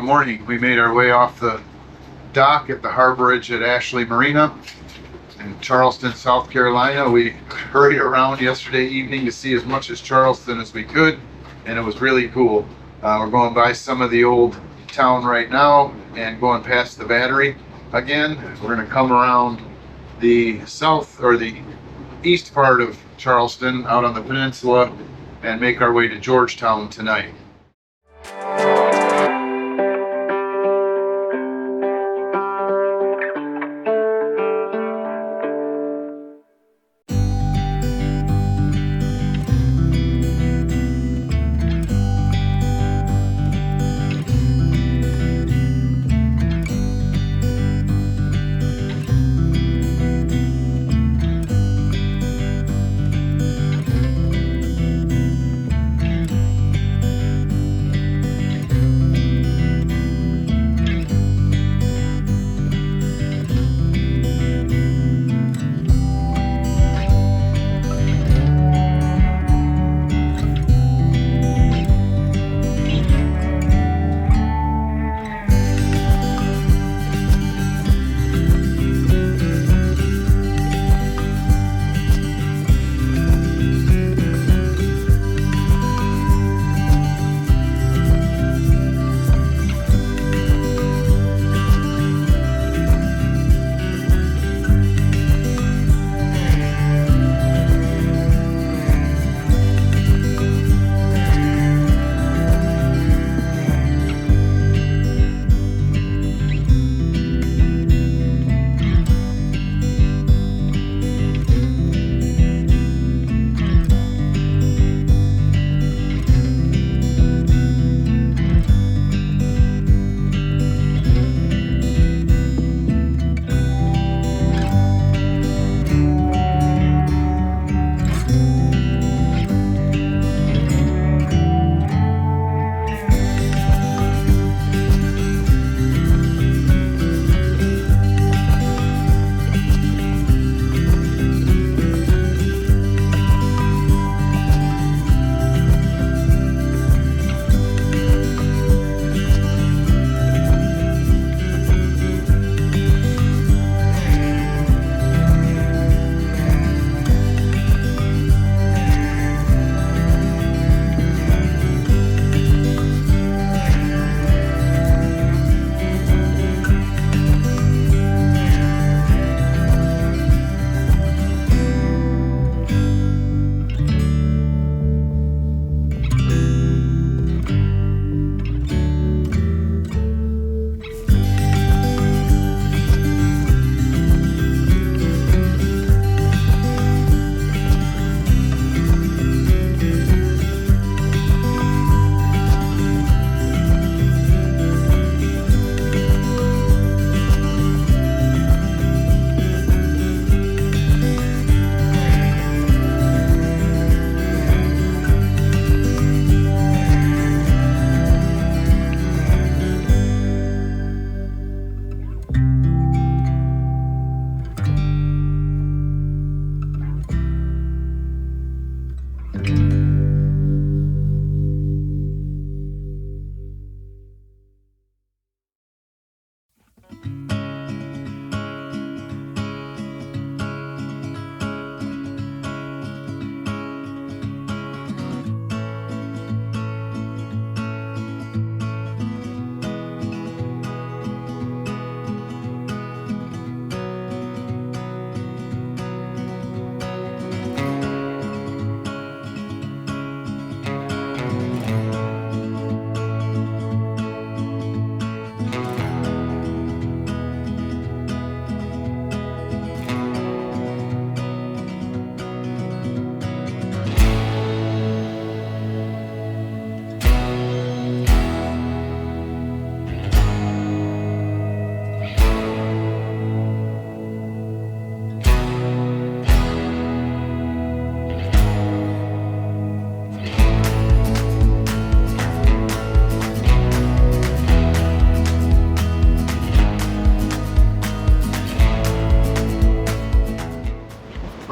morning. We made our way off the dock at the harborage at Ashley Marina in Charleston, South Carolina. We hurried around yesterday evening to see as much as Charleston as we could, and it was really cool. We're going by some of the old town right now and going past the battery again. We're going to come around the south or the east part of Charleston out on the peninsula and make our way to Georgetown tonight.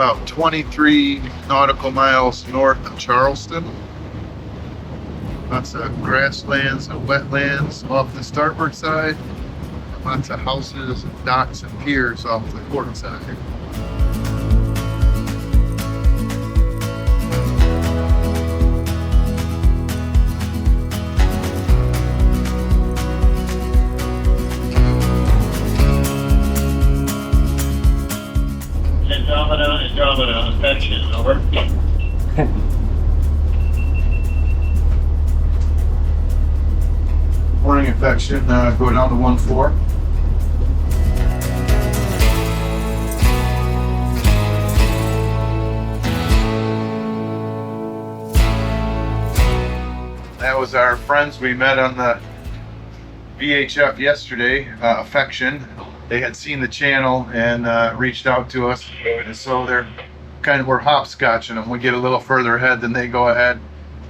about 23 nautical miles north of Charleston. Lots of grasslands and wetlands off the starboard side. Lots of houses and docks and piers off the port side. Andromeda, affection, over. Morning affection, go down to 1-4. That was our friends we met on the VHF yesterday, affection. They had seen the channel and reached out to us, and so we're hopscotching them. We get a little further ahead than they go ahead,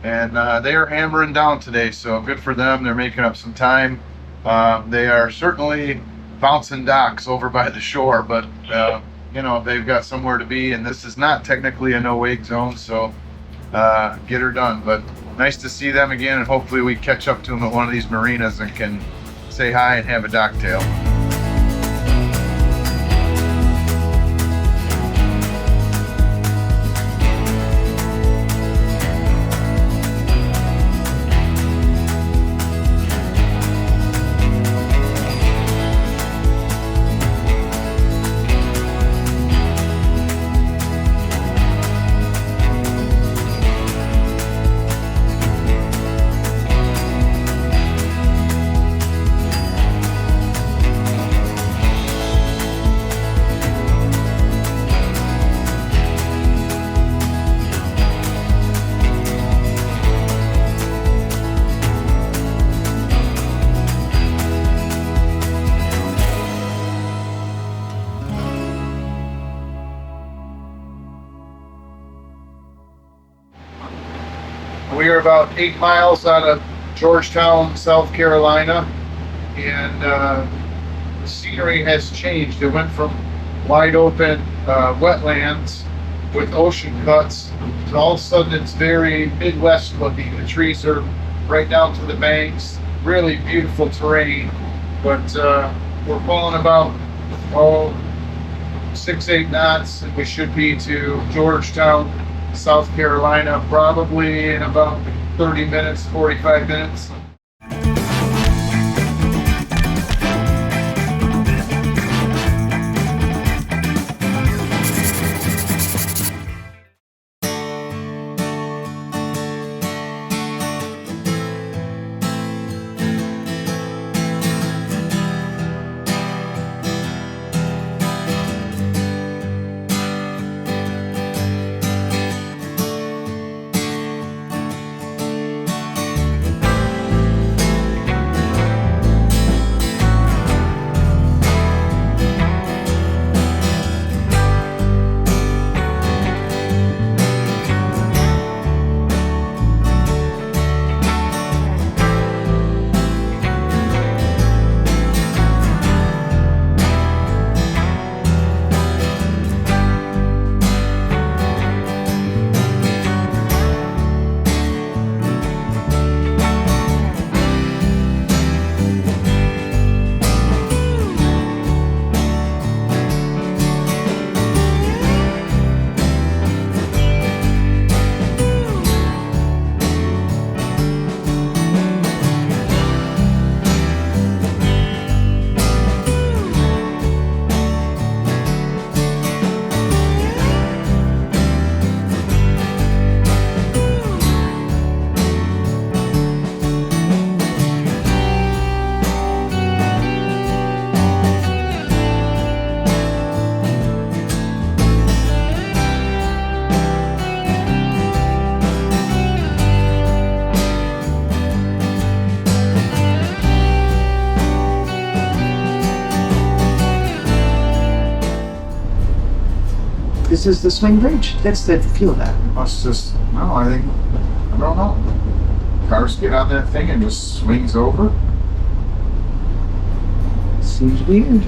and they are hammering down today, so good for them. They're making up some time. They are certainly bouncing docks over by the shore, but you know, they've got somewhere to be, and this is not technically a no-wake zone, so get her done. But nice to see them again, and hopefully we catch up to them at one of these marinas and can say hi and have a docktail. We are about 8 miles out of Georgetown, South Carolina, and the scenery has changed. It went from wide open wetlands with ocean cuts to all of a sudden it's very Midwest looking. The trees are right down to the banks, really beautiful terrain, but we're pulling about 6-8 knots, and we should be to Georgetown, South Carolina, probably in about 30 minutes, 45 minutes. This is the swing bridge. That's the feel of that. Must just, no, I don't know. Cars get on that thing and just swings over. Seems weird.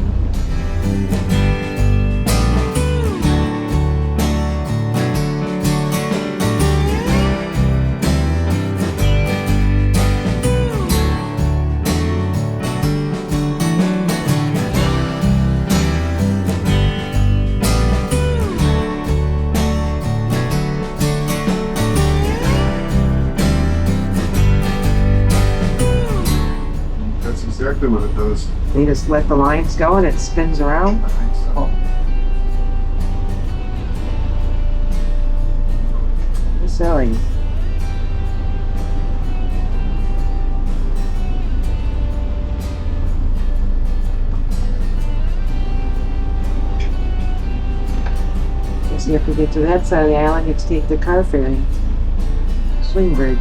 exactly what it does. You just let the lines go and it spins around. I think so. Silly. Guess you have to get to that side of the island, you have to take the car ferry. Swing bridge.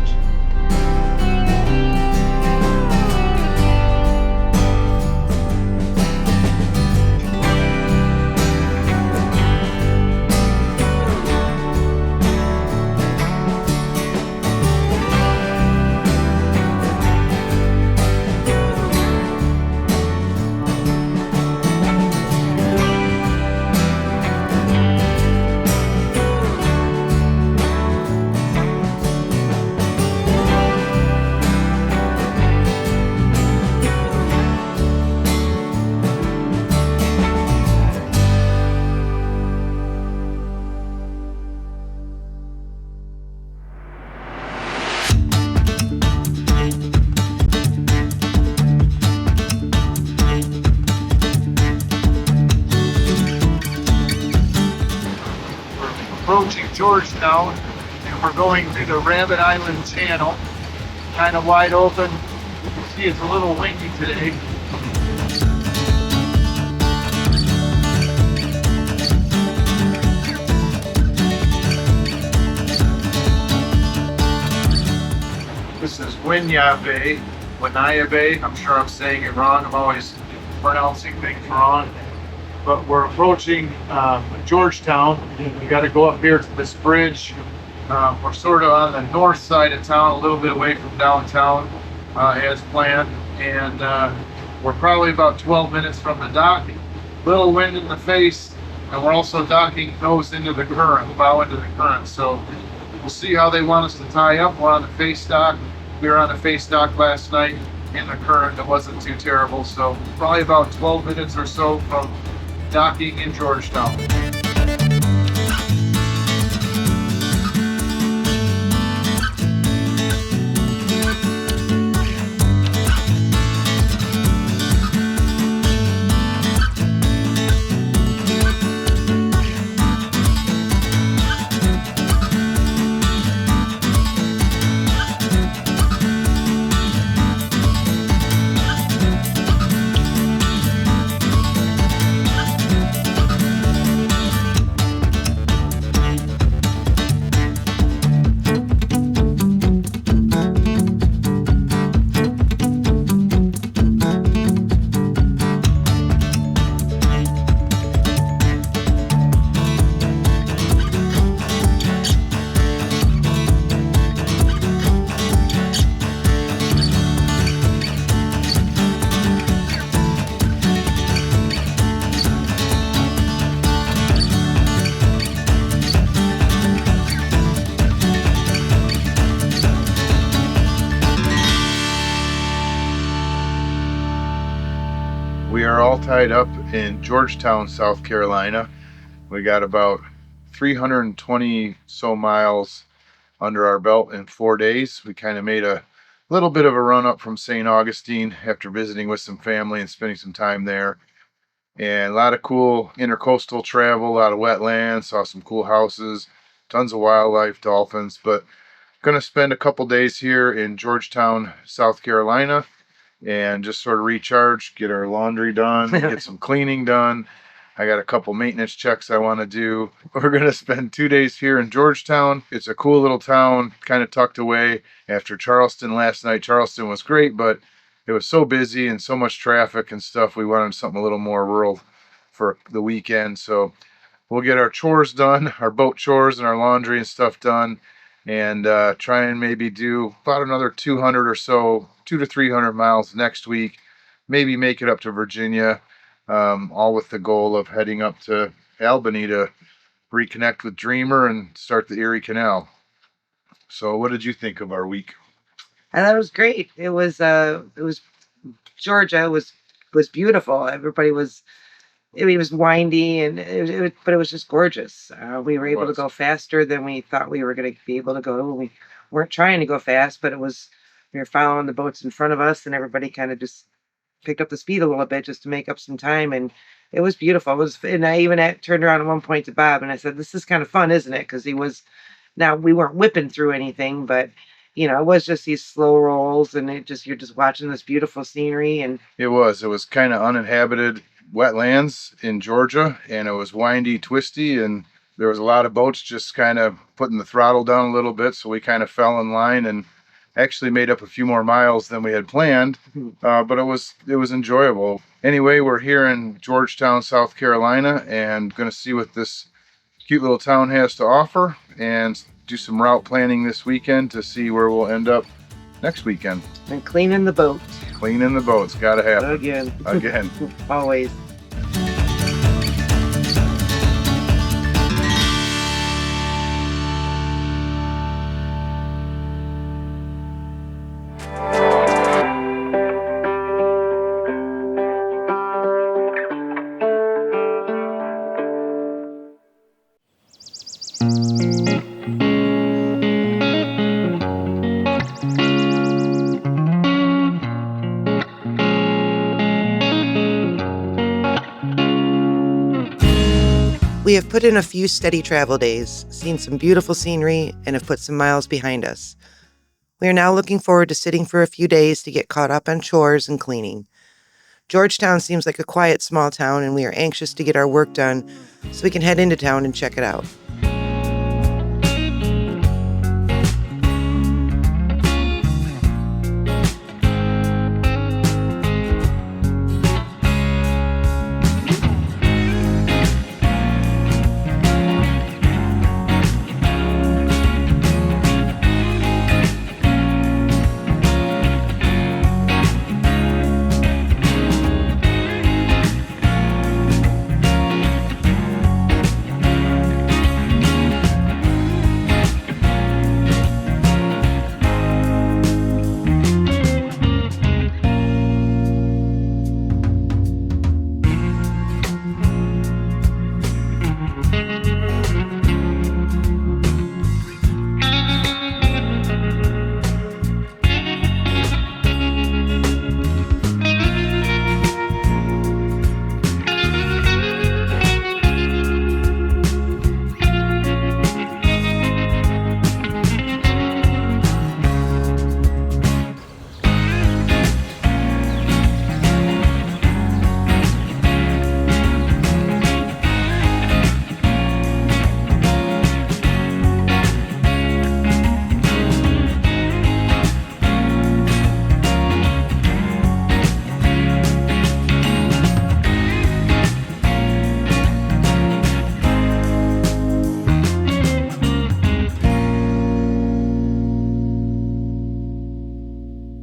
Approaching Georgetown, and we're going through the Rabbit Island Channel, kind of wide open. You can see it's a little windy today. This is Winya Bay, I'm sure I'm saying it wrong, I'm always pronouncing things wrong. But we're approaching Georgetown. We got to go up here to this bridge. We're sort of on the north side of town, a little bit away from downtown as planned. And we're probably about 12 minutes from the dock. Little wind in the face, and we're also docking nose into the current, bow into the current. So we'll see how they want us to tie up. We're on the face dock. We were on the face dock last night in the current. It wasn't too terrible. So probably about 12 minutes or so from docking in Georgetown. We are all tied up in Georgetown, South Carolina. We got about 320 so miles under our belt in 4 days. We kind of made a little bit of a run up from St. Augustine after visiting with some family and spending some time there. And a lot of cool intercoastal travel, a lot of wetlands, saw some cool houses, tons of wildlife, dolphins. But going to spend a couple days here in Georgetown, South Carolina, and just sort of recharge, get our laundry done, get some cleaning done. I got a couple maintenance checks I want to do. We're going to spend 2 days here in Georgetown. It's a cool little town, kind of tucked away after Charleston last night. Charleston was great, but it was so busy and so much traffic and stuff. We wanted something a little more rural for the weekend. So we'll get our chores done, our boat chores and our laundry and stuff done, and try and maybe do about another 200 or so, 200 to 300 miles next week. Maybe make it up to Virginia, all with the goal of heading up to Albany to reconnect with Dreamer and start the Erie Canal. So what did you think of our week? I thought it was great. It was Georgia was beautiful. Everybody was, it was windy and but it was just gorgeous. We were able to go faster than we thought we were going to be able to go. We weren't trying to go fast, but we were following the boats in front of us, and everybody kind of just picked up the speed a little bit just to make up some time, and it was beautiful. And I even turned around at one point to Bob and I said, "This is kind of fun, isn't it?" Because now we weren't whipping through anything, but it was just these slow rolls, and you're just watching this beautiful scenery. And It was kind of uninhabited wetlands in Georgia, and it was windy, twisty, and there was a lot of boats just kind of putting the throttle down a little bit. So we kind of fell in line and actually made up a few more miles than we had planned, but it was enjoyable. Anyway, we're here in Georgetown, South Carolina, and going to see what this cute little town has to offer and do some route planning this weekend to see where we'll end up next weekend. And cleaning the boat. Cleaning the boats, gotta happen. Again. Always. We have put in a few steady travel days, seen some beautiful scenery, and have put some miles behind us. We are now looking forward to sitting for a few days to get caught up on chores and cleaning. Georgetown seems like a quiet small town, and we are anxious to get our work done so we can head into town and check it out.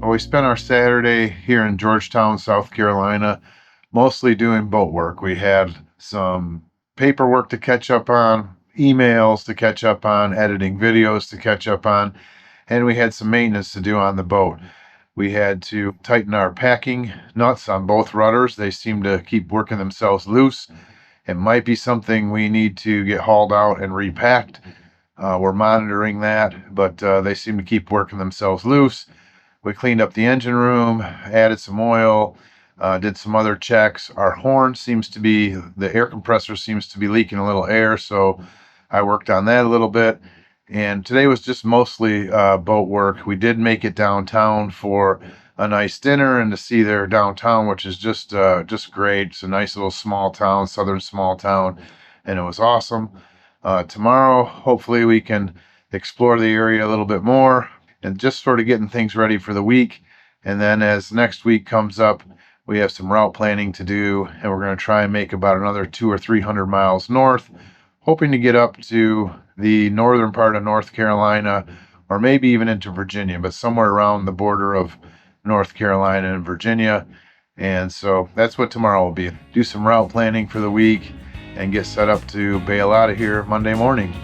We spent our Saturday here in Georgetown, South Carolina, mostly doing boat work. We had some paperwork to catch up on, emails to catch up on, editing videos to catch up on, and we had some maintenance to do on the boat. We had to tighten our packing nuts on both rudders. They seem to keep working themselves loose. It might be something we need to get hauled out and repacked. We're monitoring that, but they seem to keep working themselves loose. We cleaned up the engine room, added some oil, did some other checks. Our horn the air compressor seems to be leaking a little air, so I worked on that a little bit. And today was just mostly boat work. We did make it downtown for a nice dinner and to see their downtown, which is just great. It's a nice little small town, southern small town, and it was awesome. Tomorrow, hopefully we can explore the area a little bit more and just sort of getting things ready for the week. And then as next week comes up, we have some route planning to do, and we're going to try and make about another 200 or 300 miles north, hoping to get up to the northern part of North Carolina, or maybe even into Virginia, but somewhere around the border of North Carolina and Virginia. And so that's what tomorrow will be. Do some route planning for the week and get set up to bail out of here Monday morning.